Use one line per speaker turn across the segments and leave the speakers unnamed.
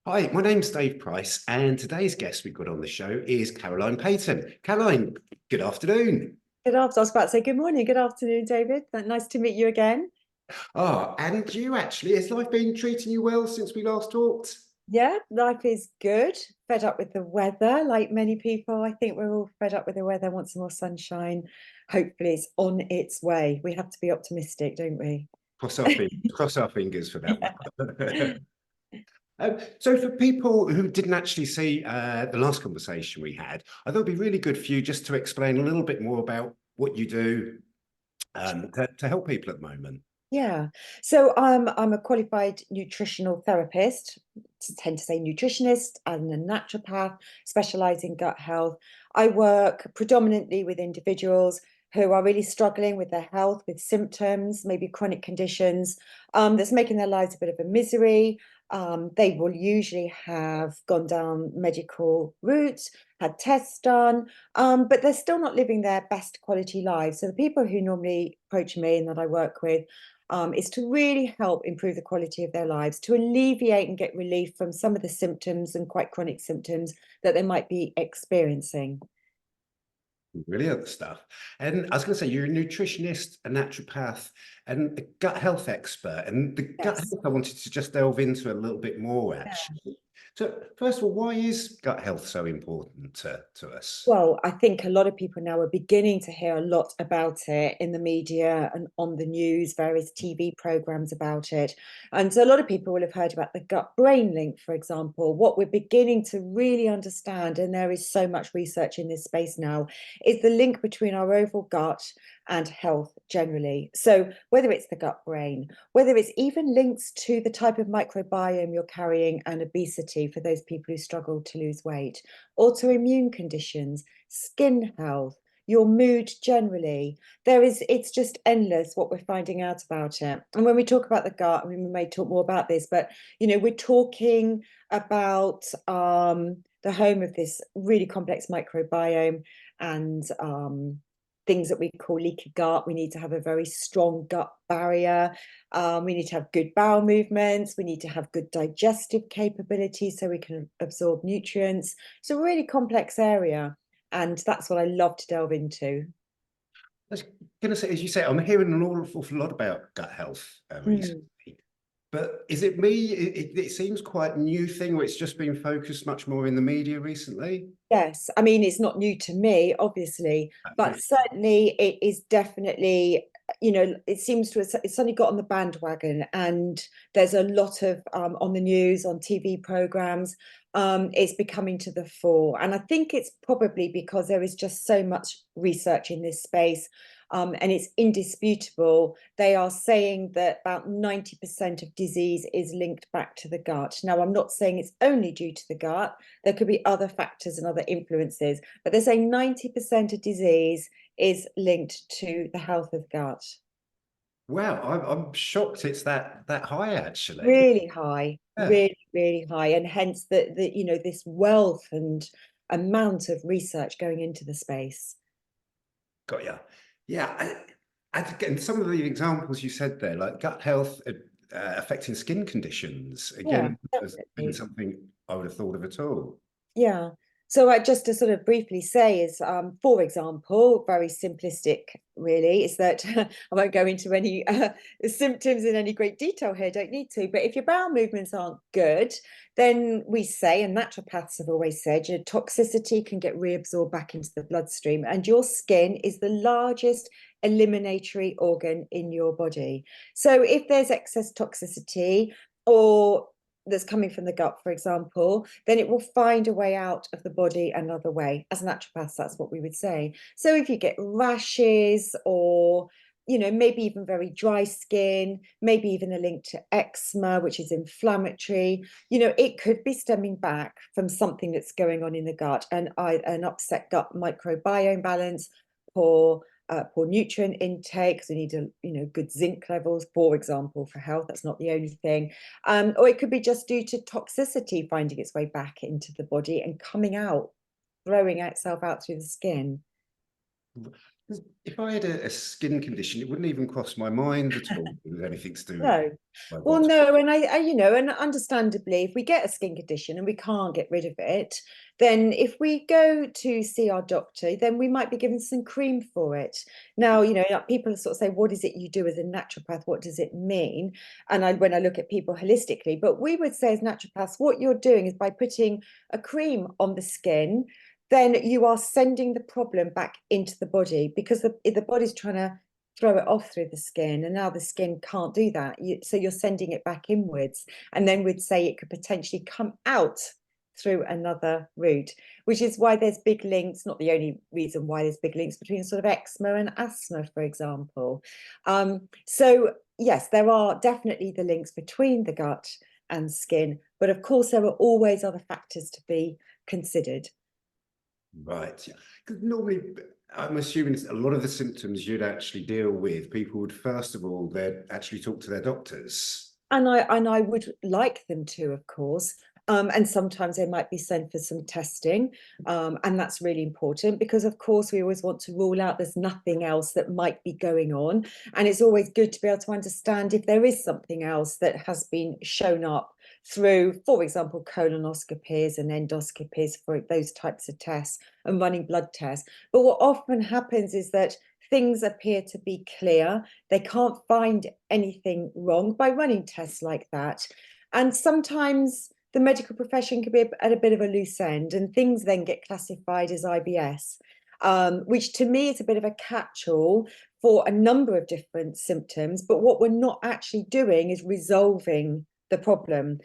Hi, my name's Dave Price, and today's guest we've got on the show is Peyton. Caroline, good afternoon.
Good afternoon. I was about to say good morning, good afternoon, David. Nice to meet you again.
And you actually, has life been treating you well since we last talked?
Yeah, life is good. Fed up with the weather, like many people. I think we're all fed up with the weather, want some more sunshine. Hopefully, it's on its way. We have to be optimistic, don't we?
Cross our fingers for that one. So for people who didn't actually see the last conversation we had, I thought it'd be really good for you just to explain a little bit more about what you do to help people at the moment.
Yeah. So I'm a qualified nutritional therapist, tend to say nutritionist and a naturopath, specialize in gut health. I work predominantly with individuals who are really struggling with their health, with symptoms, maybe chronic conditions, that's making their lives a bit of a misery. They will usually have gone down medical routes, had tests done, but they're still not living their best quality lives. So the people who normally approach me and that I work with is to really help improve the quality of their lives, to alleviate and get relief from some of the symptoms and quite chronic symptoms that they might be experiencing.
Brilliant stuff. And I was going to say, you're a nutritionist, a naturopath, and a gut health expert. And the gut
Yes.
health I wanted to just delve into a little bit more, actually. So, first of all, why is gut health so important to us?
Well, I think a lot of people now are beginning to hear a lot about it in the media and on the news, various TV programs about it. And so a lot of people will have heard about the gut-brain link, for example. What we're beginning to really understand, and there is so much research in this space now, is the link between our overall gut and health generally. So whether it's the gut-brain, whether it's even links to the type of microbiome you're carrying and obesity for those people who struggle to lose weight, autoimmune conditions, skin health, your mood generally. It's just endless what we're finding out about it. And when we talk about the gut, I mean, we may talk more about this, but we're talking about the home of this really complex microbiome and things that we call leaky gut. We need to have a very strong gut barrier. We need to have good bowel movements. We need to have good digestive capability so we can absorb nutrients. It's a really complex area, and that's what I love to delve into.
I was going to say, as you say, I'm hearing an awful lot about gut health recently.
Mm.
But is it me? It seems quite a new thing where it's just been focused much more in the media recently.
Yes, I mean, it's not new to me, obviously, but certainly it is definitely, it seems to have, it's suddenly got on the bandwagon, and there's a lot of on the news, on TV programs, it's becoming to the fore. And I think it's probably because there is just so much research in this space. And it's indisputable. They are saying that about 90% of disease is linked back to the gut. Now, I'm not saying it's only due to the gut. There could be other factors and other influences, but they're saying 90% of disease is linked to the health of gut.
Wow, I'm shocked it's that high actually.
Really high,
Yeah,
really, really high. And hence this wealth and amount of research going into the space.
got you. Yeah, I think, and some of the examples you said there, like gut health affecting skin conditions,
Yeah,
again, has been
definitely.
something I would have thought of at all.
Yeah. So just to sort of briefly say is, for example, very simplistic really, is that I won't go into any symptoms in any great detail here, don't need to, but if your bowel movements aren't good, then we say, and naturopaths have always said, your toxicity can get reabsorbed back into the bloodstream, and your skin is the largest eliminatory organ in your body. So if there's excess toxicity, or that's coming from the gut, for example, then it will find a way out of the body another way. As naturopaths, that's what we would say. So if you get rashes or maybe even very dry skin, maybe even a link to eczema, which is inflammatory, it could be stemming back from something that's going on in the gut, and an upset gut microbiome balance, poor poor nutrient intake, because we need good zinc levels, for example, for health. That's not the only thing. Or it could be just due to toxicity finding its way back into the body and coming out, throwing itself out through the skin.
If I had a skin condition, it wouldn't even cross my mind at all. It was anything to do with
No.
my
Well,
body.
no, and I, you know, and understandably, if we get a skin condition and we can't get rid of it, then if we go to see our doctor, then we might be given some cream for it. Now, you know, people sort of say, what is it you do as a naturopath? What does it mean? And when I look at people holistically, but we would say as naturopaths, what you're doing is by putting a cream on the skin, then you are sending the problem back into the body because the body's trying to throw it off through the skin, and now the skin can't do that. So you're sending it back inwards, and then we'd say it could potentially come out through another route, which is why there's big links, not the only reason why there's big links between sort of eczema and asthma, for example. So yes, there are definitely the links between the gut and skin, but of course there are always other factors to be considered.
Right. Yeah. 'Cause normally, I'm assuming a lot of the symptoms you'd actually deal with, people would first of all, they'd actually talk to their doctors.
And I would like them to, of course. And sometimes they might be sent for some testing. And that's really important because, of course, we always want to rule out there's nothing else that might be going on. And it's always good to be able to understand if there is something else that has been shown up through, for example, colonoscopies and endoscopies for those types of tests and running blood tests. But what often happens is that things appear to be clear. They can't find anything wrong by running tests like that. And sometimes the medical profession can be at a bit of a loose end, and things then get classified as IBS, which to me is a bit of a catch-all for a number of different symptoms. But what we're not actually doing is resolving the problem.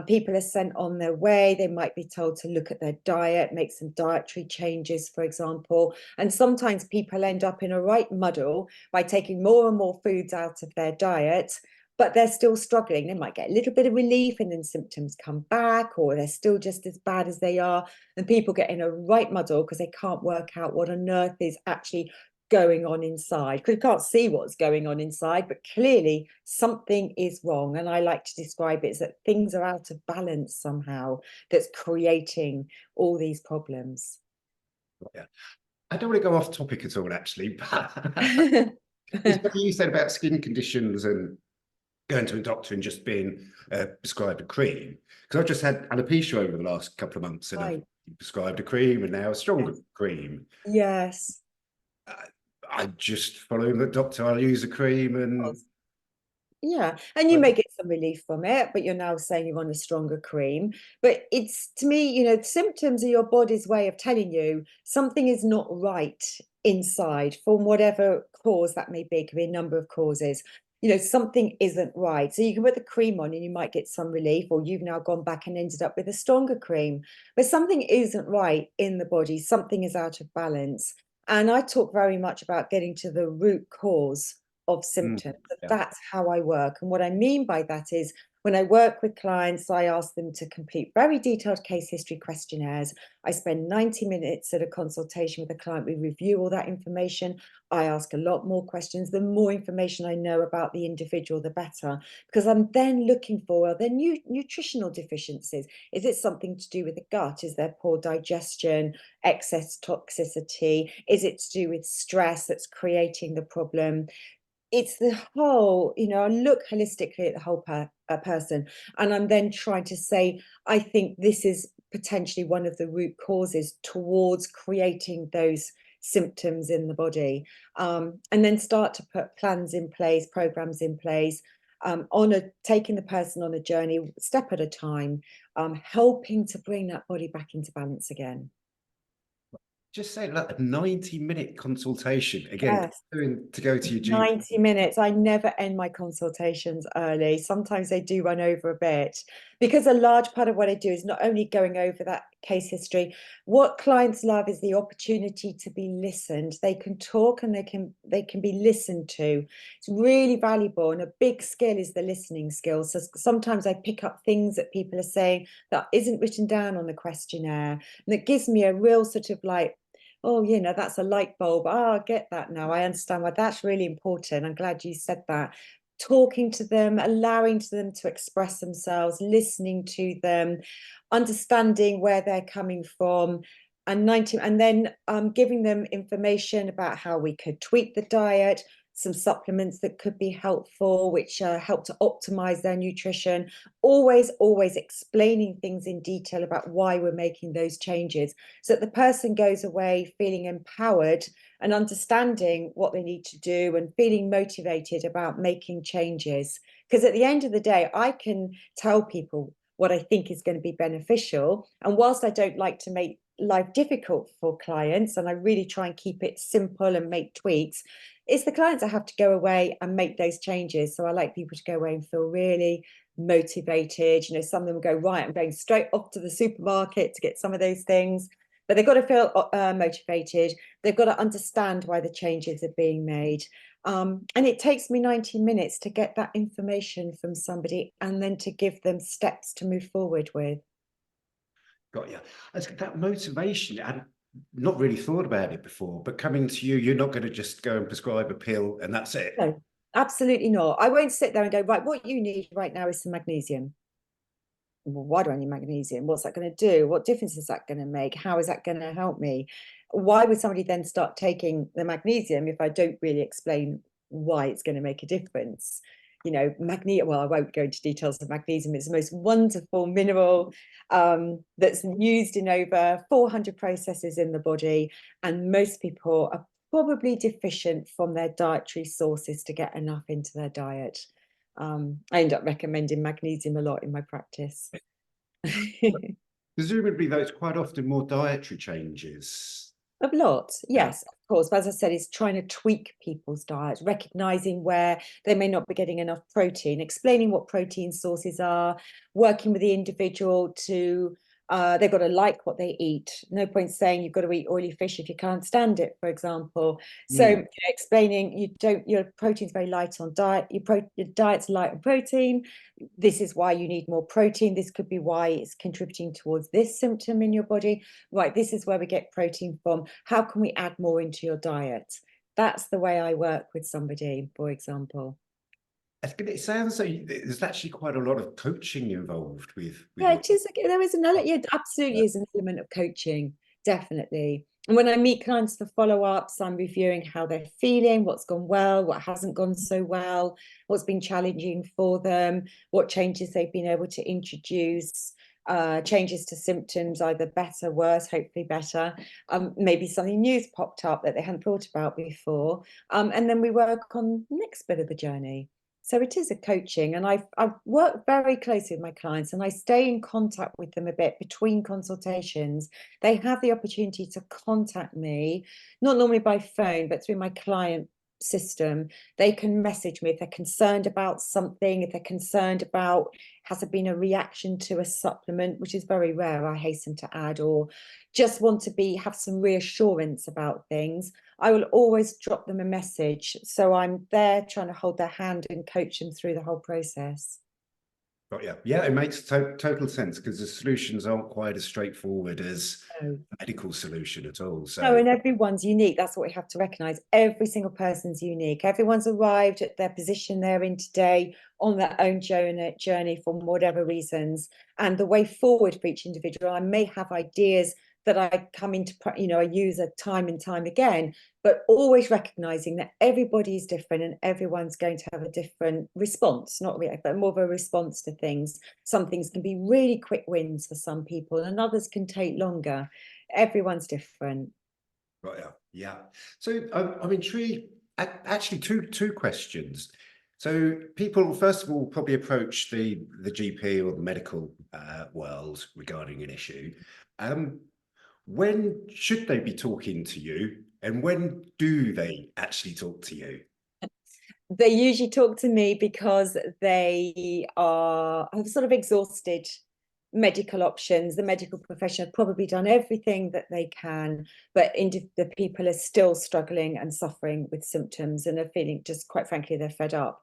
People are sent on their way. They might be told to look at their diet, make some dietary changes, for example. And sometimes people end up in a right muddle by taking more and more foods out of their diet, but they're still struggling. They might get a little bit of relief and then symptoms come back, or they're still just as bad as they are. And people get in a right muddle because they can't work out what on earth is actually going on inside, because you can't see what's going on inside, but clearly something is wrong. And I like to describe it as that things are out of balance somehow that's creating all these problems.
Yeah. I don't want to go off topic at all, actually, but it's what you said about skin conditions and going to a doctor and just being prescribed a cream. Because I've just had alopecia over the last couple of months and I've prescribed a cream and now a stronger cream.
Yes.
I just follow the doctor, I'll use a cream and
yeah, and you may get some relief from it, but you're now saying you want a stronger cream. But it's, to me, you know, the symptoms are your body's way of telling you something is not right inside from whatever cause that may be. It could be a number of causes. You know, something isn't right. So you can put the cream on and you might get some relief, or you've now gone back and ended up with a stronger cream. But something isn't right in the body. Something is out of balance. And I talk very much about getting to the root cause of symptoms.
yeah.
That's how I work. And what I mean by that is when I work with clients, I ask them to complete very detailed case history questionnaires. I spend 90 minutes at a consultation with a client. We review all that information. I ask a lot more questions. The more information I know about the individual, the better, because I'm then looking for their nutritional deficiencies. Is it something to do with the gut? Is there poor digestion, excess toxicity? Is it to do with stress that's creating the problem? It's the whole, you know, I look holistically at the whole person, and I'm then trying to say, I think this is potentially one of the root causes towards creating those symptoms in the body, and then start to put plans in place, programs in place, taking the person on a journey, step at a time, helping to bring that body back into balance again.
Just say like a 90-minute consultation. Again,
Yes.
to go to your GP.
90 minutes. I never end my consultations early. Sometimes they do run over a bit because a large part of what I do is not only going over that case history. What clients love is the opportunity to be listened. They can talk and they can be listened to. It's really valuable, and a big skill is the listening skill. So sometimes I pick up things that people are saying that isn't written down on the questionnaire, and it gives me a real sort of like, oh, you know, that's a light bulb. Oh, I get that now. I understand why that's really important. I'm glad you said that. Talking to them, allowing them to express themselves, listening to them, understanding where they're coming from, and then giving them information about how we could tweak the diet, some supplements that could be helpful, which help to optimize their nutrition. Always explaining things in detail about why we're making those changes, so that the person goes away feeling empowered and understanding what they need to do and feeling motivated about making changes. Because at the end of the day, I can tell people what I think is going to be beneficial. And whilst I don't like to make life difficult for clients, and I really try and keep it simple and make tweaks, it's the clients that have to go away and make those changes. So I like people to go away and feel really motivated. You know, some of them will go, right, I'm going straight off to the supermarket to get some of those things. But they've got to feel motivated. They've got to understand why the changes are being made. And it takes me 90 minutes to get that information from somebody and then to give them steps to move forward with.
Got you. That motivation, I'd not really thought about it before, but coming to you, you're not going to just go and prescribe a pill and that's it.
No, absolutely not. I won't sit there and go, right, what you need right now is some magnesium. Well, why do I need magnesium? What's that going to do? What difference is that going to make? How is that going to help me? Why would somebody then start taking the magnesium if I don't really explain why it's going to make a difference? You know, magnesium, well, I won't go into details of magnesium. It's the most wonderful mineral that's used in over 400 processes in the body. And most people are probably deficient from their dietary sources to get enough into their diet. I end up recommending magnesium a lot in my practice.
Presumably, though, it's quite often more dietary changes.
A lot, yes, of course. But as I said, it's trying to tweak people's diets, recognizing where they may not be getting enough protein, explaining what protein sources are, working with the individual to they've got to like what they eat. No point saying you've got to eat oily fish if you can't stand it, for example. So you know, explaining your protein's very light on diet, your diet's light on protein. This is why you need more protein. This could be why it's contributing towards this symptom in your body. Right, this is where we get protein from. How can we add more into your diet? That's the way I work with somebody, for example.
It sounds like there's actually quite a lot of coaching involved with
Yeah,
your.
it is. There is an element. Yeah, absolutely is an element of coaching, definitely. And when I meet clients for follow-ups, I'm reviewing how they're feeling, what's gone well, what hasn't gone so well, what's been challenging for them, what changes they've been able to introduce, changes to symptoms, either better, worse, hopefully better. Maybe something new's popped up that they hadn't thought about before. And then we work on the next bit of the journey. So it is a coaching, and I've worked very closely with my clients, and I stay in contact with them a bit between consultations. They have the opportunity to contact me, not normally by phone, but through my client system. They can message me if they're concerned about something, if they're concerned about has there been a reaction to a supplement, which is very rare, I hasten to add, or just want to have some reassurance about things. I will always drop them a message. So I'm there trying to hold their hand and coach them through the whole process.
Got you. Yeah, it makes total sense because the solutions aren't quite as straightforward as a medical solution at all. So
no, and everyone's unique. That's what we have to recognize. Every single person's unique. Everyone's arrived at their position they're in today on their own journey for whatever reasons. And the way forward for each individual, I may have ideas that I come into, you know, I use a time and time again, but always recognizing that everybody is different and everyone's going to have a different response, not really, but more of a response to things. Some things can be really quick wins for some people and others can take longer. Everyone's different.
right, yeah. So I'm intrigued. Actually, two questions. So people, first of all, probably approach the GP or the medical world regarding an issue. When should they be talking to you, and when do they actually talk to you?
They usually talk to me because they have sort of exhausted medical options. The medical profession have probably done everything that they can, but the people are still struggling and suffering with symptoms and are feeling, just quite frankly, they're fed up.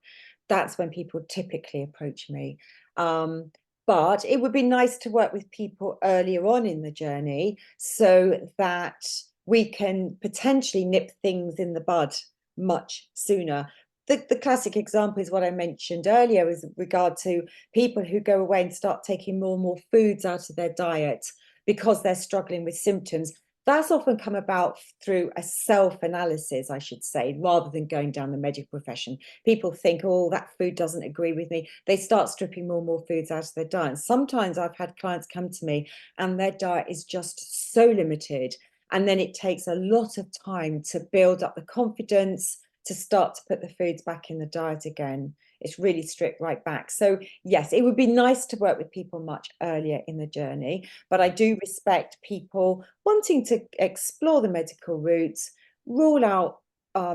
That's when people typically approach me. But it would be nice to work with people earlier on in the journey so that we can potentially nip things in the bud much sooner. The classic example is what I mentioned earlier with regard to people who go away and start taking more and more foods out of their diet because they're struggling with symptoms. That's often come about through a self-analysis, I should say, rather than going down the medical profession. People think, oh, that food doesn't agree with me. They start stripping more and more foods out of their diet. Sometimes I've had clients come to me and their diet is just so limited. And then it takes a lot of time to build up the confidence to start to put the foods back in the diet again. It's really stripped right back. So yes, it would be nice to work with people much earlier in the journey, but I do respect people wanting to explore the medical routes, rule out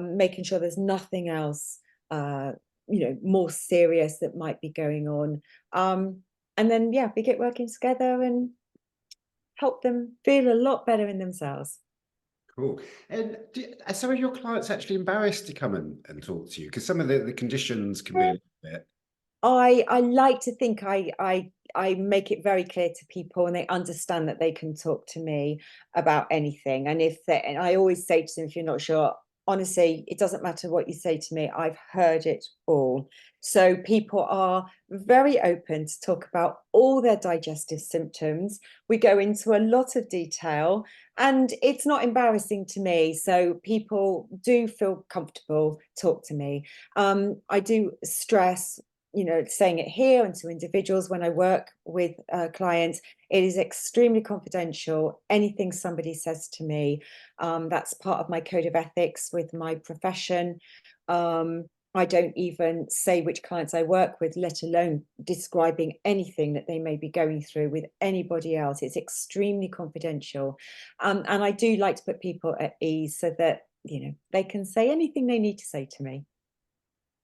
making sure there's nothing else more serious that might be going on. And then we get working together and help them feel a lot better in themselves.
Cool. And are some of your clients actually embarrassed to come and talk to you? Because some of the conditions can be a little bit.
I like to think I make it very clear to people and they understand that they can talk to me about anything. And and I always say to them, if you're not sure, honestly, it doesn't matter what you say to me, I've heard it all. So people are very open to talk about all their digestive symptoms. We go into a lot of detail and it's not embarrassing to me. So people do feel comfortable talk to me. I do stress, saying it here and to individuals when I work with clients, it is extremely confidential. Anything somebody says to me, that's part of my code of ethics with my profession. I don't even say which clients I work with, let alone describing anything that they may be going through with anybody else. It's extremely confidential. And I do like to put people at ease so that, they can say anything they need to say to me.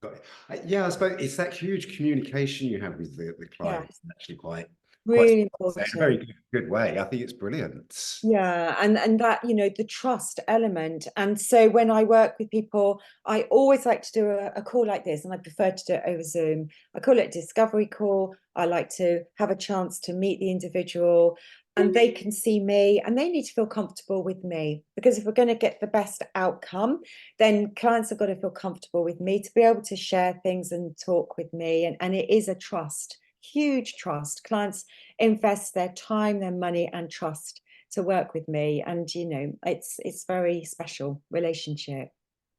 Got it. Yeah, I suppose it's that huge communication you have with the
Yeah,
clients. Actually, quite
really
a
important.
very good way. I think it's brilliant.
Yeah, and that, the trust element. And so when I work with people, I always like to do a call like this, and I prefer to do it over Zoom. I call it a discovery call. I like to have a chance to meet the individual and they can see me and they need to feel comfortable with me, because if we're going to get the best outcome, then clients have got to feel comfortable with me to be able to share things and talk with me. And it is a trust, huge trust. Clients invest their time, their money and trust to work with me, and it's very special relationship.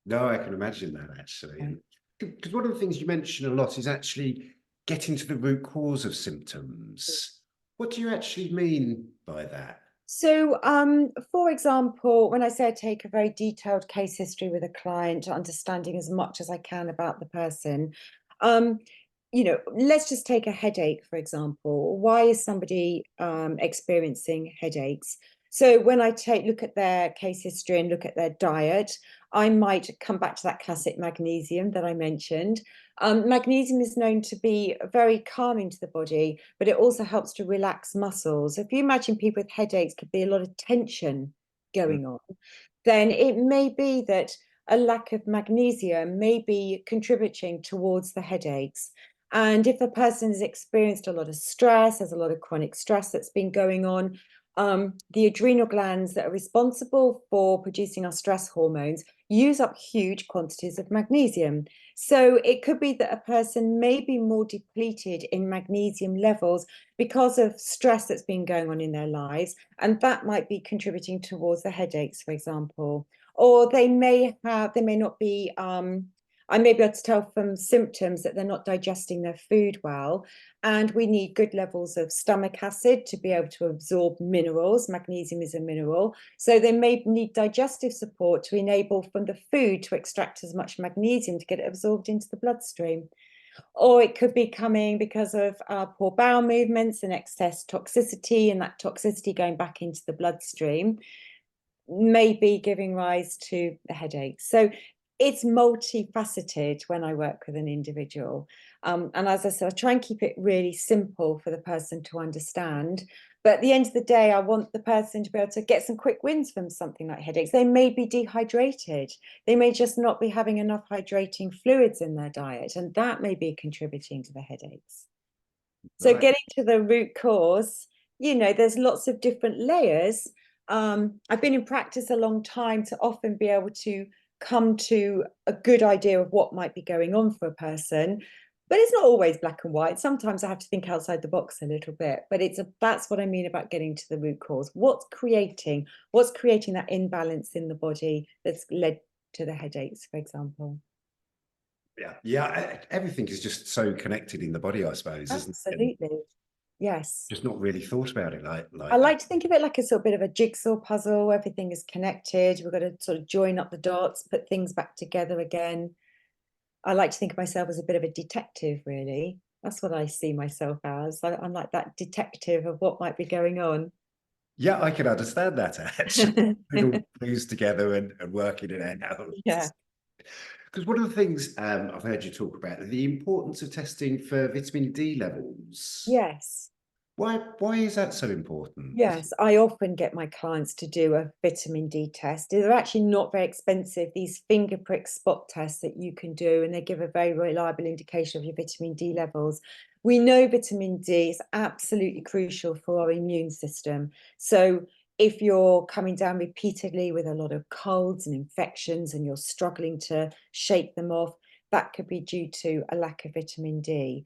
No, I can imagine that actually. And because one of the things you mention a lot is actually getting to the root cause of symptoms. What do you actually mean by that?
So, for example, when I say I take a very detailed case history with a client, understanding as much as I can about the person, um, let's just take a headache, for example. Why is somebody experiencing headaches? So when I look at their case history and look at their diet, I might come back to that classic magnesium that I mentioned. Magnesium is known to be very calming to the body, but it also helps to relax muscles. If you imagine people with headaches, could be a lot of tension
Mm.
going on, then it may be that a lack of magnesium may be contributing towards the headaches. And if the person has experienced a lot of stress, there's a lot of chronic stress that's been going on, the adrenal glands that are responsible for producing our stress hormones use up huge quantities of magnesium. So it could be that a person may be more depleted in magnesium levels because of stress that's been going on in their lives, and that might be contributing towards the headaches, for example. Or they may not be, I may be able to tell from symptoms that they're not digesting their food well, and we need good levels of stomach acid to be able to absorb minerals. Magnesium is a mineral. So they may need digestive support to enable from the food to extract as much magnesium to get it absorbed into the bloodstream. Or it could be coming because of poor bowel movements and excess toxicity, and that toxicity going back into the bloodstream may be giving rise to the headache. So it's multifaceted when I work with an individual. And as I said, I try and keep it really simple for the person to understand. But at the end of the day, I want the person to be able to get some quick wins from something like headaches. They may be dehydrated. They may just not be having enough hydrating fluids in their diet, and that may be contributing to the headaches. So
Right.
getting to the root cause, there's lots of different layers. I've been in practice a long time to often be able to come to a good idea of what might be going on for a person. But it's not always black and white. Sometimes I have to think outside the box a little bit, but that's what I mean about getting to the root cause. What's creating that imbalance in the body that's led to the headaches, for example?
Yeah, everything is just so connected in the body, I suppose, isn't it? And
Absolutely. Yes.
just not really thought about it
I
like that.
like to think of it like a sort of bit of a jigsaw puzzle. Everything is connected. We've got to sort of join up the dots, put things back together again. I like to think of myself as a bit of a detective, really. That's what I see myself as. I'm like that detective of what might be going on.
Yeah, I can understand that actually. Put all clues together and working it out.
Yeah.
Because one of the things I've heard you talk about, the importance of testing for vitamin D levels.
Yes.
Why is that so important?
Yes, I often get my clients to do a vitamin D test. They're actually not very expensive, these finger prick spot tests that you can do, and they give a very reliable indication of your vitamin D levels. We know vitamin D is absolutely crucial for our immune system. So if you're coming down repeatedly with a lot of colds and infections and you're struggling to shake them off, that could be due to a lack of vitamin D.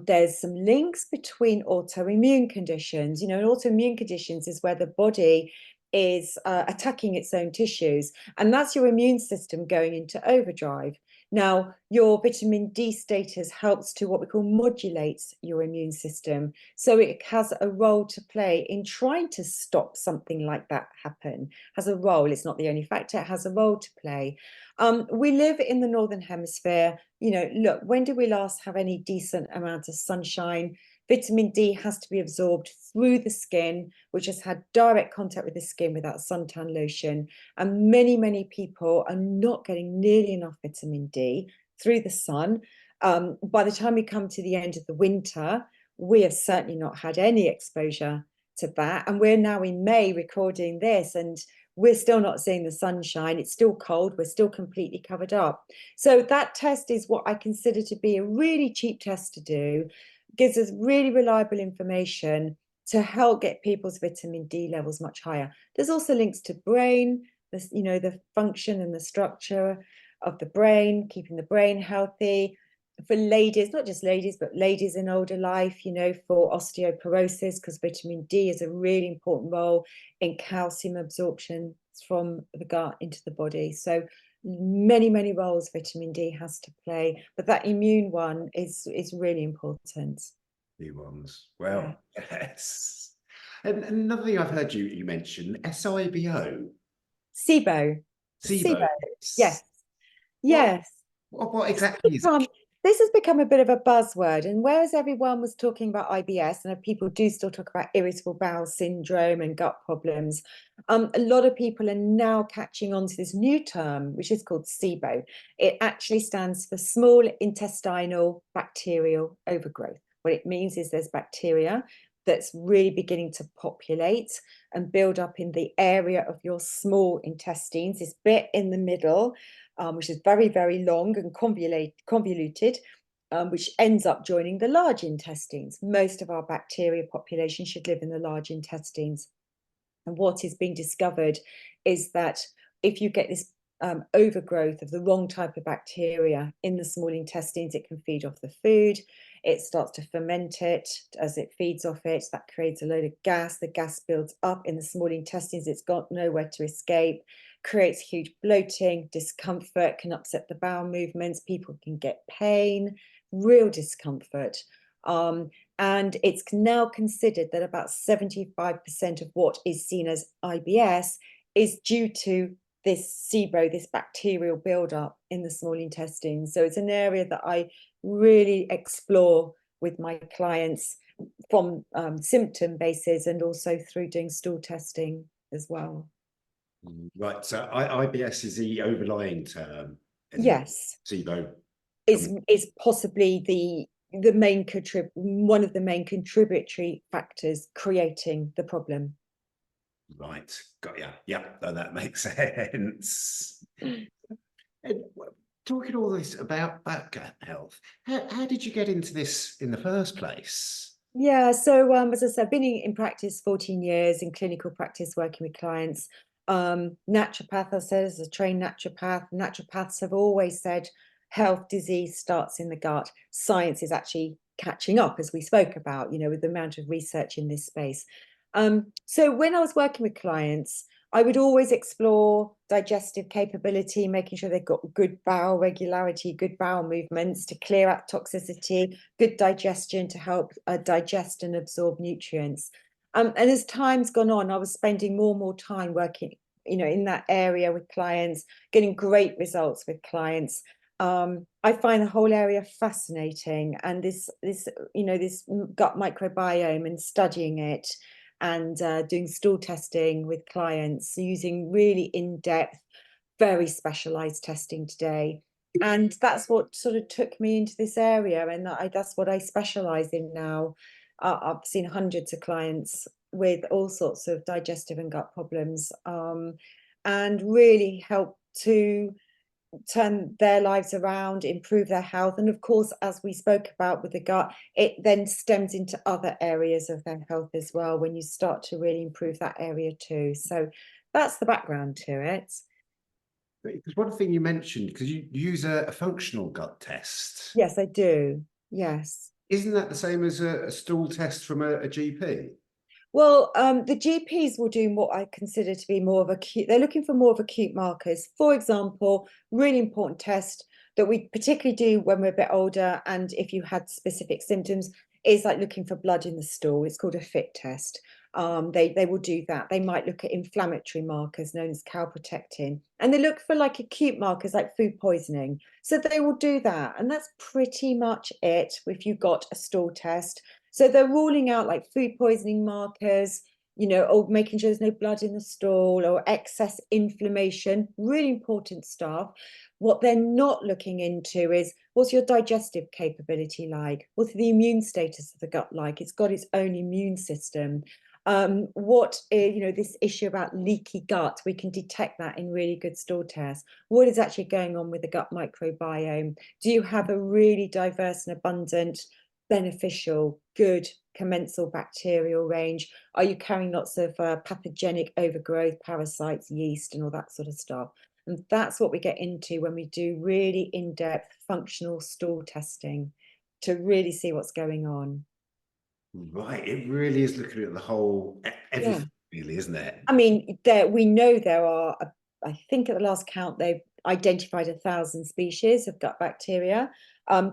There's some links between autoimmune conditions. Autoimmune conditions is where the body is attacking its own tissues, and that's your immune system going into overdrive. Now, your vitamin D status helps to what we call modulates your immune system. So it has a role to play in trying to stop something like that happen. Has a role. It's not the only factor. It has a role to play. We live in the Northern Hemisphere. Look, when did we last have any decent amount of sunshine? Vitamin D has to be absorbed through the skin, which has had direct contact with the skin without suntan lotion. And many, many people are not getting nearly enough vitamin D through the sun. By the time we come to the end of the winter, we have certainly not had any exposure to that. And we're now in May recording this, and we're still not seeing the sunshine. It's still cold. We're still completely covered up. So that test is what I consider to be a really cheap test to do. Gives us really reliable information to help get people's vitamin D levels much higher. There's also links to brain, the function and the structure of the brain, keeping the brain healthy. For ladies, not just ladies, but ladies in older life, for osteoporosis, because vitamin D has a really important role in calcium absorption from the gut into the body. So many, many roles vitamin D has to play, but that immune one is really important.
New ones.
Yeah.
Well, yes. And another thing I've heard you mention, SIBO.
SIBO.
SIBO.
SIBO. Yes.
What
Yes.
what
This has
exactly is
become this has become a bit of a buzzword, and whereas everyone was talking about IBS, and people do still talk about irritable bowel syndrome and gut problems, a lot of people are now catching on to this new term, which is called SIBO. It actually stands for small intestinal bacterial overgrowth. What it means is there's bacteria that's really beginning to populate and build up in the area of your small intestines, this bit in the middle, which is very, very long and convoluted, which ends up joining the large intestines. Most of our bacteria population should live in the large intestines. And what is being discovered is that if you get this overgrowth of the wrong type of bacteria in the small intestines, it can feed off the food. It starts to ferment it as it feeds off it. That creates a load of gas. The gas builds up in the small intestines. It's got nowhere to escape, creates huge bloating, discomfort, can upset the bowel movements. People can get pain, real discomfort. And it's now considered that about 75% of what is seen as IBS is due to this SIBO, this bacterial buildup in the small intestines. So it's an area that I really explore with my clients from symptom basis, and also through doing stool testing as well.
right? So IBS is the overlying term, and
Yes,
SIBO
is possibly one of the main contributory factors creating the problem.
right. Got ya. Yeah, no, that makes sense. And talking all this about gut health, how did you get into this in the first place?
Yeah, so as I said, I've been in practice 14 years, in clinical practice, working with clients. Naturopath, I said, as a trained naturopath, naturopaths have always said health, disease starts in the gut. Science is actually catching up, as we spoke about, with the amount of research in this space. So when I was working with clients, I would always explore digestive capability, making sure they've got good bowel regularity, good bowel movements to clear out toxicity, good digestion to help digest and absorb nutrients. And as time's gone on, I was spending more and more time working, in that area with clients, getting great results with clients. I find the whole area fascinating, and this gut microbiome and studying it, and doing stool testing with clients using really in-depth, very specialized testing today. And that's what sort of took me into this area, and that's what I specialize in now. I've seen hundreds of clients with all sorts of digestive and gut problems, and really help to turn their lives around, improve their health. And of course, as we spoke about with the gut, it then stems into other areas of their health as well when you start to really improve that area too. So that's the background to it.
Because one thing you mentioned, because you use a functional gut test.
Yes, I do. Yes.
Isn't that the same as a stool test from a GP?
Well, the GPs will do what I consider to be more of acute. They're looking for more of acute markers. For example, really important test that we particularly do when we're a bit older, and if you had specific symptoms, is like looking for blood in the stool. It's called a FIT test. They will do that. They might look at inflammatory markers known as calprotectin, and they look for like acute markers like food poisoning. So they will do that, and that's pretty much it if you've got a stool test. So they're ruling out like food poisoning markers, or making sure there's no blood in the stool or excess inflammation, really important stuff. What they're not looking into is, what's your digestive capability like? What's the immune status of the gut like? It's got its own immune system. This issue about leaky gut, we can detect that in really good stool tests. What is actually going on with the gut microbiome? Do you have a really diverse and abundant, beneficial, good commensal bacterial range? Are you carrying lots of pathogenic overgrowth, parasites, yeast, and all that sort of stuff? And that's what we get into when we do really in-depth functional stool testing to really see what's going on.
Right, it really is looking at the whole everything, really, isn't it?
I mean, we know there are, I think at the last count, they've identified 1,000 species of gut bacteria.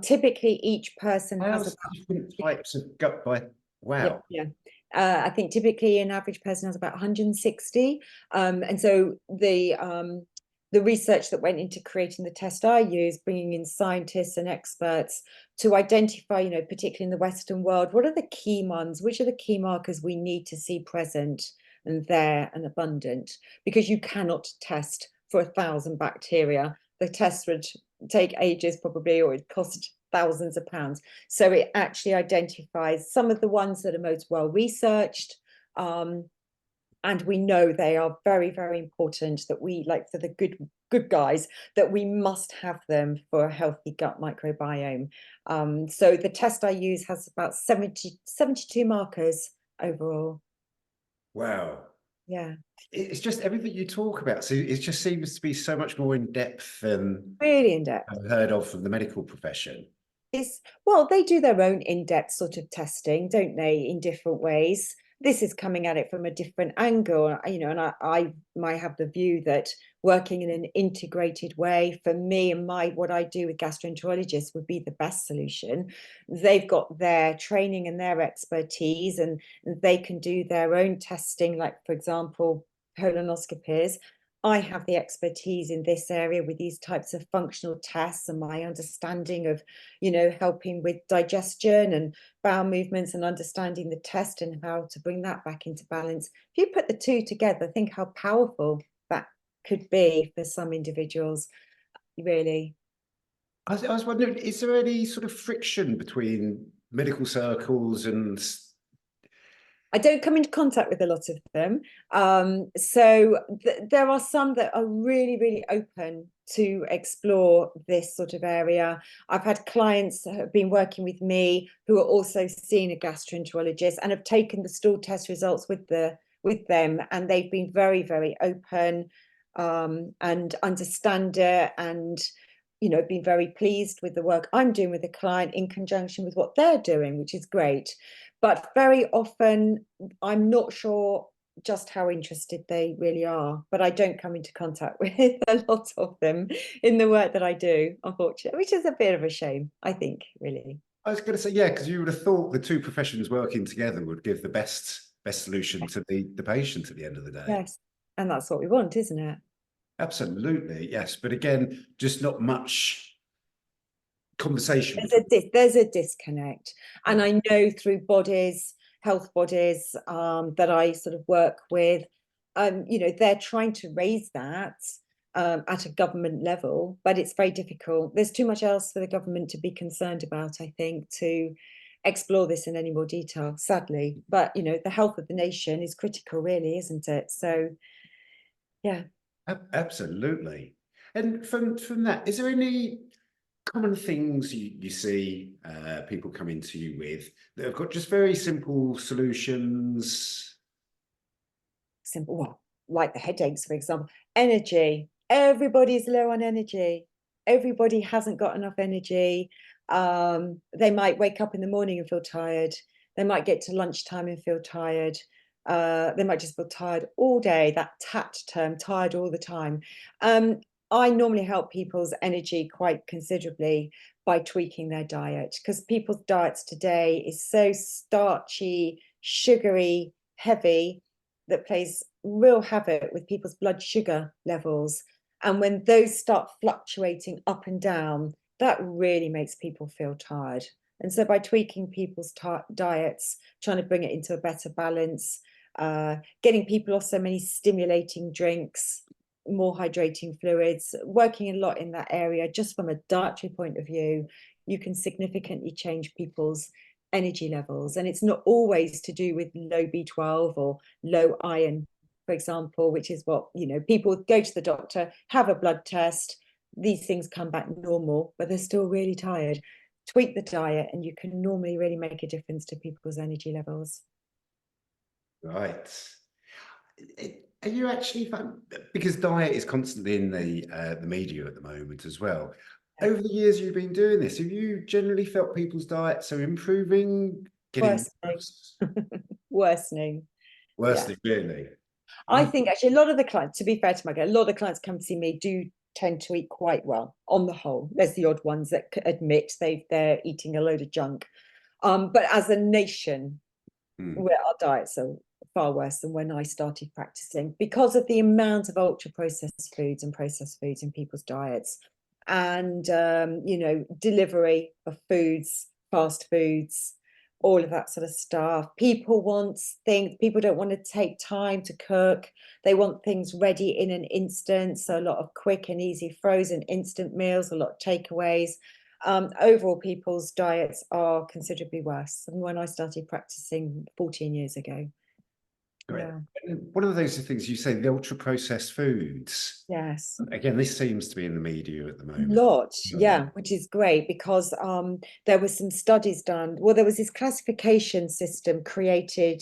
Typically, each person has about
Different types of gut biome. Wow.
yeah. I think typically an average person has about 160. And so the research that went into creating the test I use, bringing in scientists and experts to identify, particularly in the Western world, what are the key ones? Which are the key markers we need to see present and there and abundant? Because you cannot test for 1,000 bacteria. The test would take ages probably, or it cost thousands of pounds. So it actually identifies some of the ones that are most well researched. And we know they are very, very important, that we, like for the good guys, that we must have them for a healthy gut microbiome. So the test I use has about 72 markers overall.
Wow.
Yeah.
It's just everything you talk about. So it just seems to be so much more in depth than
Really in depth.
I've heard of from the medical profession.
Well, they do their own in-depth sort of testing, don't they, in different ways. This is coming at it from a different angle, and I might have the view that working in an integrated way for me and what I do with gastroenterologists would be the best solution. They've got their training and their expertise, and they can do their own testing, like, for example, colonoscopies. I have the expertise in this area with these types of functional tests, and my understanding of, helping with digestion and bowel movements, and understanding the test and how to bring that back into balance. If you put the two together, think how powerful that could be for some individuals, really.
I was wondering, is there any sort of friction between medical circles and
I don't come into contact with a lot of them. So there are some that are really, really open to explore this sort of area. I've had clients that have been working with me who are also seeing a gastroenterologist and have taken the stool test results with them, and they've been very, very open, and understand it, and you know, been very pleased with the work I'm doing with the client in conjunction with what they're doing, which is great. But very often I'm not sure just how interested they really are, but I don't come into contact with a lot of them in the work that I do, unfortunately, which is a bit of a shame, I think, really.
I was going to say, yeah, because you would have thought the two professions working together would give the best solution to the patient at the end of the day.
Yes, and that's what we want, isn't it?
Absolutely, yes. But again, just not much conversation.
There's a disconnect, and
Yeah.
I know through health bodies that I sort of work with, you know, they're trying to raise that at a government level, but it's very difficult. There's too much else for the government to be concerned about, I think, to explore this in any more detail, sadly. But you know, the health of the nation is critical, really, isn't it? So, yeah.
Absolutely. And from that, is there any common things you see people coming to you with that have got just very simple solutions?
Simple, well, like the headaches, for example. Energy. Everybody's low on energy. Everybody hasn't got enough energy. They might wake up in the morning and feel tired. They might get to lunchtime and feel tired. They might just feel tired all day. That TAT term, tired all the time. I normally help people's energy quite considerably by tweaking their diet, because people's diets today is so starchy, sugary, heavy, that plays real havoc with people's blood sugar levels. And when those start fluctuating up and down, that really makes people feel tired. And so by tweaking people's diets, trying to bring it into a better balance, getting people off so many stimulating drinks, more hydrating fluids, working a lot in that area, just from a dietary point of view, you can significantly change people's energy levels. And it's not always to do with low B12 or low iron, for example, which is what, you know, people go to the doctor, have a blood test, these things come back normal, but they're still really tired. Tweak the diet and you can normally really make a difference to people's energy levels.
Right. Are you actually because diet is constantly in the media at the moment as well. Over the years you've been doing this, have you generally felt people's diets are improving, getting
Worsening.
worse?
Worsening.
Worse
Yeah.
than really.
I think actually a lot of the clients, to be fair to my girl, a lot of the clients come to see me do tend to eat quite well on the whole. There's the odd ones that admit they're eating a load of junk. But as a nation, our diets are far worse than when I started practicing, because of the amount of ultra processed foods and processed foods in people's diets, and you know, delivery of foods, fast foods, all of that sort of stuff. People want things, people don't want to take time to cook. They want things ready in an instant. So a lot of quick and easy frozen instant meals, a lot of takeaways. Overall, people's diets are considerably worse than when I started practicing 14 years ago.
Great.
Yeah.
One of those things you say, the ultra processed foods.
Yes.
Again, this seems to be in the media at the moment.
Lot, yeah, which is great, because there were some studies done. Well, there was this classification system created.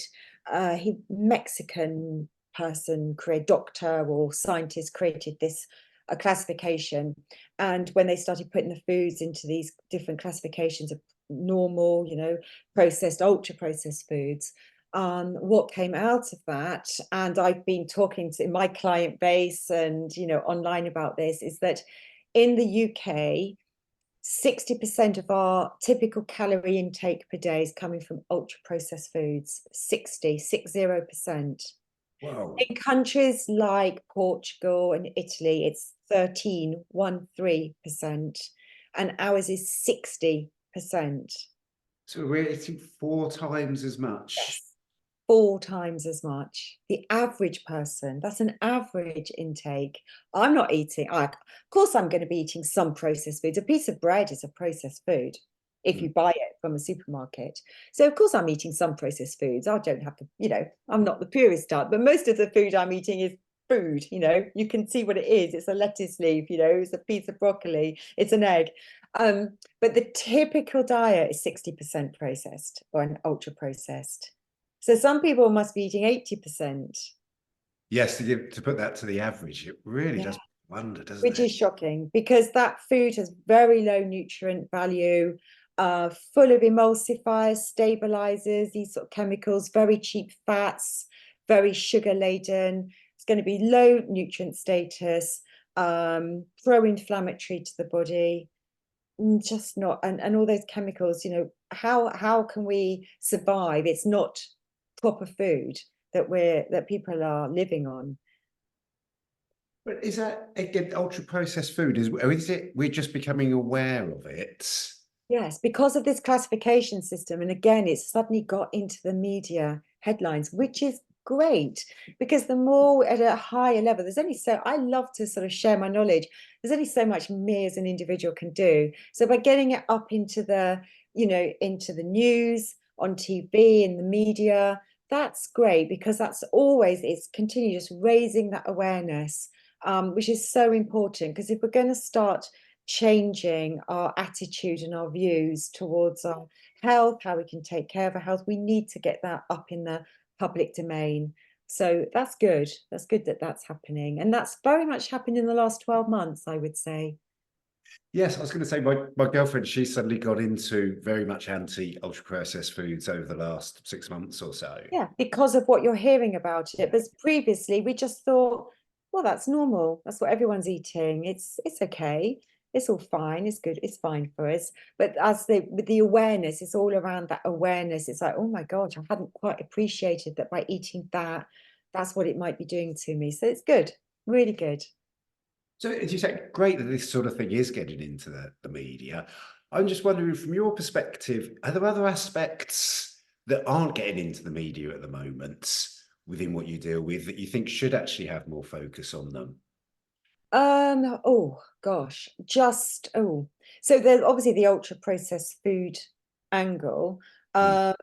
Mexican person, doctor or scientist, created this a classification, and when they started putting the foods into these different classifications of normal, you know, processed, ultra processed foods, what came out of that, and I've been talking to my client base and, you know, online about this, is that in the UK, 60% of our typical calorie intake per day is coming from ultra processed foods. 60%.
Wow.
In countries like Portugal and Italy, it's 13%, and ours is 60%.
So we're eating 4 times as much.
Yes. 4 times as much. The average person, that's an average intake. I'm not eating, of course, I'm going to be eating some processed foods. A piece of bread is a processed food if you buy it from a supermarket. So, of course, I'm eating some processed foods. I don't have to, you know, I'm not the purist type, but most of the food I'm eating is food. You know, you can see what it is. It's a lettuce leaf, you know, it's a piece of broccoli, it's an egg. But the typical diet is 60% processed or an ultra processed. So some people must be eating 80%.
Yes, to put that to the average, it really
Yeah.
does Wonder, doesn't
which
it?
is shocking because that food has very low nutrient value, full of emulsifiers, stabilizers, these sort of chemicals, very cheap fats, very sugar laden. It's going to be low nutrient status, pro-inflammatory to the body. Just not, and all those chemicals, how can we survive? It's not proper food that people are living on.
But is that again ultra processed food? Or is it we're just becoming aware of it?
Yes, because of this classification system. And again, it's suddenly got into the media headlines, which is great because the more at a higher level, I love to sort of share my knowledge. There's only so much me as an individual can do. So by getting it up into into the news, on TV, in the media, that's great because it's continuous raising that awareness, which is so important. Because if we're going to start changing our attitude and our views towards our health, how we can take care of our health, we need to get that up in the public domain. So that's good. That's good that that's happening. And that's very much happened in the last 12 months, I would say.
Yes, I was going to say my girlfriend, she suddenly got into very much anti ultra processed foods over the last 6 months or so.
Yeah, because of what you're hearing about it. But previously we just thought, well, that's normal. That's what everyone's eating. It's okay. It's all fine. It's good. It's fine for us. But with the awareness, it's all around that awareness. It's like, oh my God, I hadn't quite appreciated that by eating that, that's what it might be doing to me. So it's good, really good.
So as you say, great that this sort of thing is getting into the media. I'm just wondering, from your perspective, are there other aspects that aren't getting into the media at the moment within what you deal with that you think should actually have more focus on them?
Oh gosh, so there's obviously the ultra processed food angle.
Mm,
Um,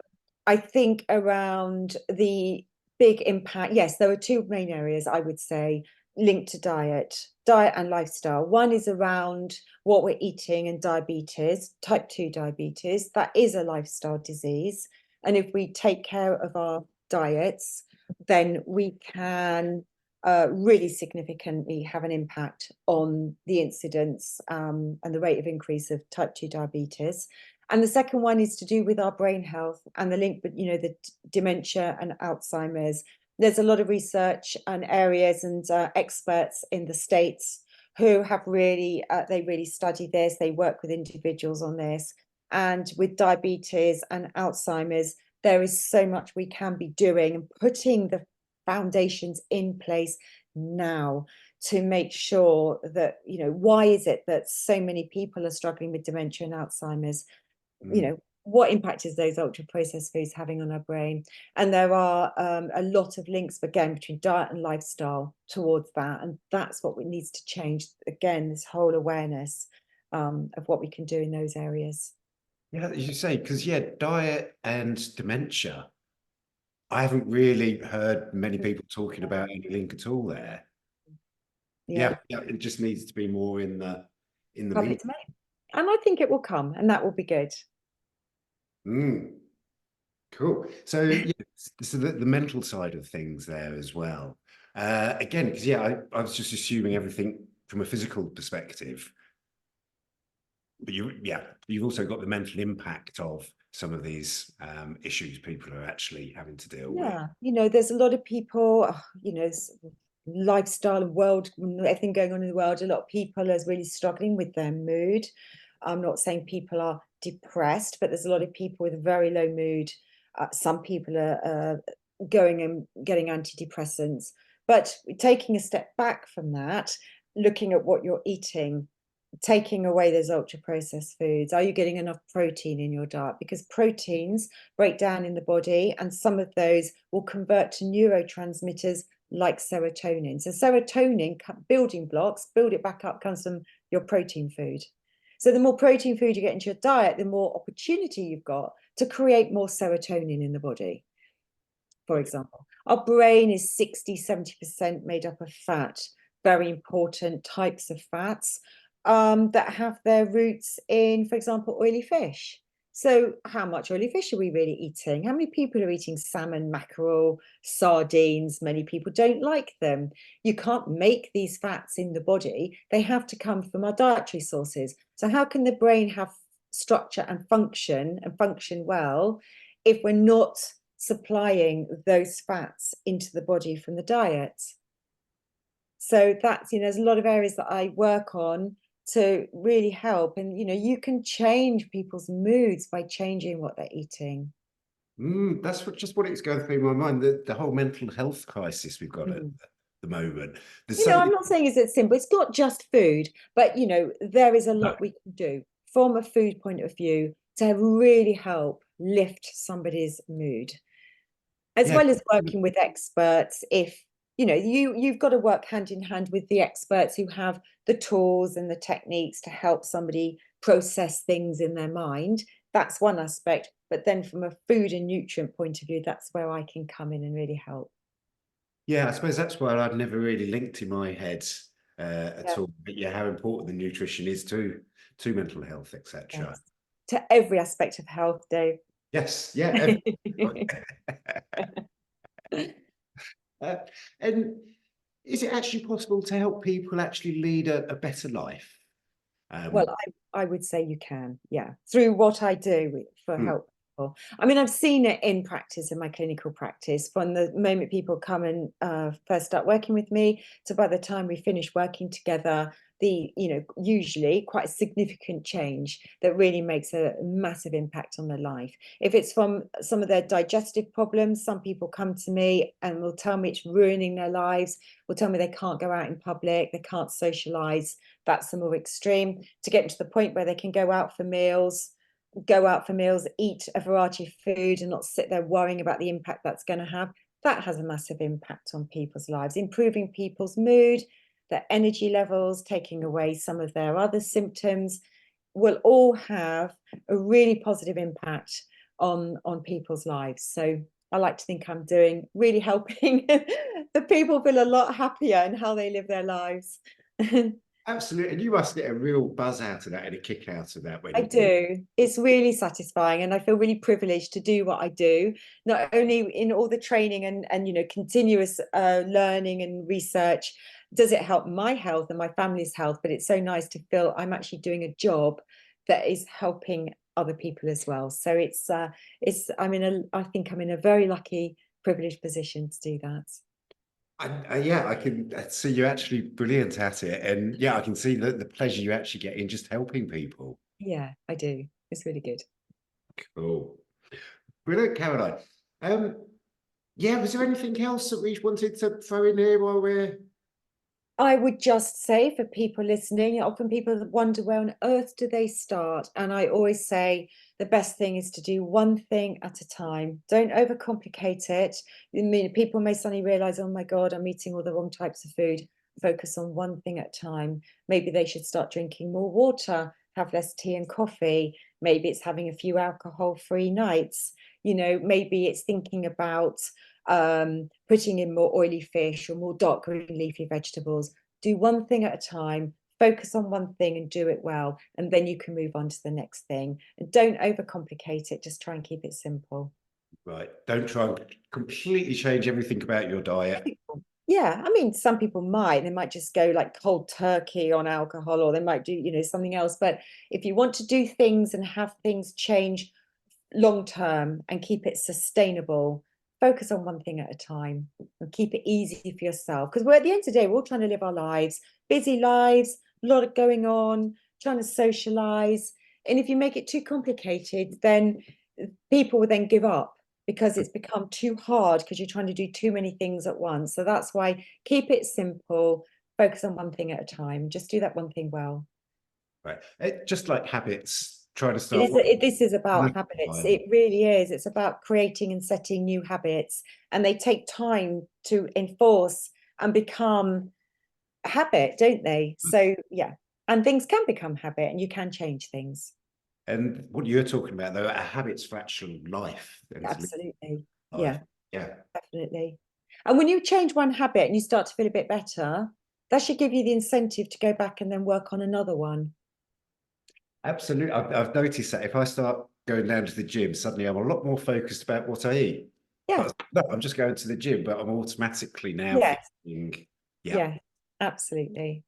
I think around the big impact, yes, there are two main areas I would say linked to diet and lifestyle. One is around what we're eating and diabetes, type 2 diabetes. That is a lifestyle disease. And if we take care of our diets, then we can really significantly have an impact on the incidence and the rate of increase of type 2 diabetes. And the second one is to do with our brain health and the link with, the dementia and Alzheimer's. There's a lot of research and areas and experts in the States who have they really study this. They work with individuals on this. And with diabetes and Alzheimer's, there is so much we can be doing and putting the foundations in place now to make sure that, why is it that so many people are struggling with dementia and Alzheimer's?
mm.
What impact is those ultra processed foods having on our brain? And there are a lot of links again between diet and lifestyle towards that, and that's what needs to change again, this whole awareness of what we can do in those areas.
Yeah, as you say, because yeah, diet and dementia. I haven't really heard many people talking about any link at all there.
Yeah,
Yeah, yeah, it just needs to be more in the media.
public domain, and I think it will come, and that will be good.
Mm, cool. So yeah, so the mental side of things there as well. Again, because yeah, I was just assuming everything from a physical perspective, but you've also got the mental impact of some of these issues people are actually having to deal with.
Yeah, there's a lot of people, lifestyle and world, everything going on in the world. A lot of people are really struggling with their mood. I'm not saying people are depressed, but there's a lot of people with very low mood. Some people are going and getting antidepressants. But taking a step back from that, looking at what you're eating, taking away those ultra processed foods, are you getting enough protein in your diet? Because proteins break down in the body, and some of those will convert to neurotransmitters like serotonin. So serotonin building blocks, build it back up, comes from your protein food. So the more protein food you get into your diet, the more opportunity you've got to create more serotonin in the body. For example, our brain is 60–70% made up of fat, very important types of fats that have their roots in, for example, oily fish. So how much oily fish are we really eating? How many people are eating salmon, mackerel, sardines? Many people don't like them. You can't make these fats in the body. They have to come from our dietary sources. So how can the brain have structure and function well if we're not supplying those fats into the body from the diet? So that's, there's a lot of areas that I work on to really help. And, you can change people's moods by changing what they're eating.
That's just what it's going through my mind, the whole mental health crisis we've got at
Mm.
the moment. There's so
I'm
many.
not saying it's simple. It's not just food, but, there is a
No.
lot we can do from a food point of view to really help lift somebody's mood, as
Yeah.
well as working with experts. If you've got to work hand in hand with the experts who have the tools and the techniques to help somebody process things in their mind. That's one aspect, but then from a food and nutrient point of view, that's where I can come in and really help.
Yeah, I suppose that's why I'd never really linked in my head
Yeah.
at all. But yeah, how important the nutrition is to mental health, etc.
Yes, to every aspect of health, Dave.
Yes, yeah. Uh, and is it actually possible to help people actually lead a better life?
Well,
Um,
I would say you can, yeah, through what I do for
hmm,
help people. I mean, I've seen it in practice, in my clinical practice, from the moment people come and first start working with me to by the time we finish working together, usually quite a significant change that really makes a massive impact on their life. If it's from some of their digestive problems, some people come to me and will tell me it's ruining their lives, will tell me they can't go out in public, they can't socialize. That's the more extreme. To get to the point where they can go out for meals, eat a variety of food and not sit there worrying about the impact that's going to have. That has a massive impact on people's lives, improving people's mood, their energy levels, taking away some of their other symptoms, will all have a really positive impact on people's lives. So I like to think I'm doing really helping the people feel a lot happier in how they live their lives.
absolutely. And you must get a real buzz out of that and a kick out of that
I
when
do. It's really satisfying, and I feel really privileged to do what I do, not only in all the training and continuous learning and research. Does it help my health and my family's health? But it's so nice to feel I'm actually doing a job that is helping other people as well. So I think I'm in a very lucky, privileged position to do that.
yeah, I can see you're actually brilliant at it. And yeah, I can see the pleasure you actually get in just helping people.
Yeah, I do. It's really good.
Cool. Brilliant, Caroline. Um, yeah, was there anything else that we wanted to throw in here while we're
I would just say, for people listening, often people wonder where on earth do they start? And I always say the best thing is to do one thing at a time. Don't overcomplicate it. I mean, people may suddenly realize, oh my God, I'm eating all the wrong types of food. Focus on one thing at a time. Maybe they should start drinking more water, have less tea and coffee. Maybe it's having a few alcohol-free nights. Maybe it's thinking about putting in more oily fish or more dark green leafy vegetables. Do one thing at a time, focus on one thing and do it well, and then you can move on to the next thing. And don't overcomplicate it, just try and keep it simple.
right? Don't try and completely change everything about your diet.
Yeah, I mean, some people might, they might just go like cold turkey on alcohol, or they might do, something else. But if you want to do things and have things change long term and keep it sustainable, focus on one thing at a time and keep it easy for yourself. Because we're at the end of the day, we're all trying to live our lives, busy lives, a lot of going on, trying to socialize. And if you make it too complicated, then people will then give up because it's become too hard because you're trying to do too many things at once. So that's why keep it simple, focus on one thing at a time, just do that one thing well.
Right. Just like habits, try to
It
start
is,
one
this is about
at
habits.
a time.
It really is. It's about creating and setting new habits, and they take time to enforce and become a habit, don't they? So yeah, and things can become habit, and you can change things.
And what you're talking about, though, are habits for actual life and to live
Absolutely.
life.
Yeah,
Yeah,
definitely. And when you change one habit and you start to feel a bit better, that should give you the incentive to go back and then work on another one.
absolutely. I've noticed that if I start going down to the gym, suddenly I'm a lot more focused about what I eat.
Yeah.
No, I'm just going to the gym, but I'm automatically now
Yes.
thinking, yeah.
Yeah, absolutely.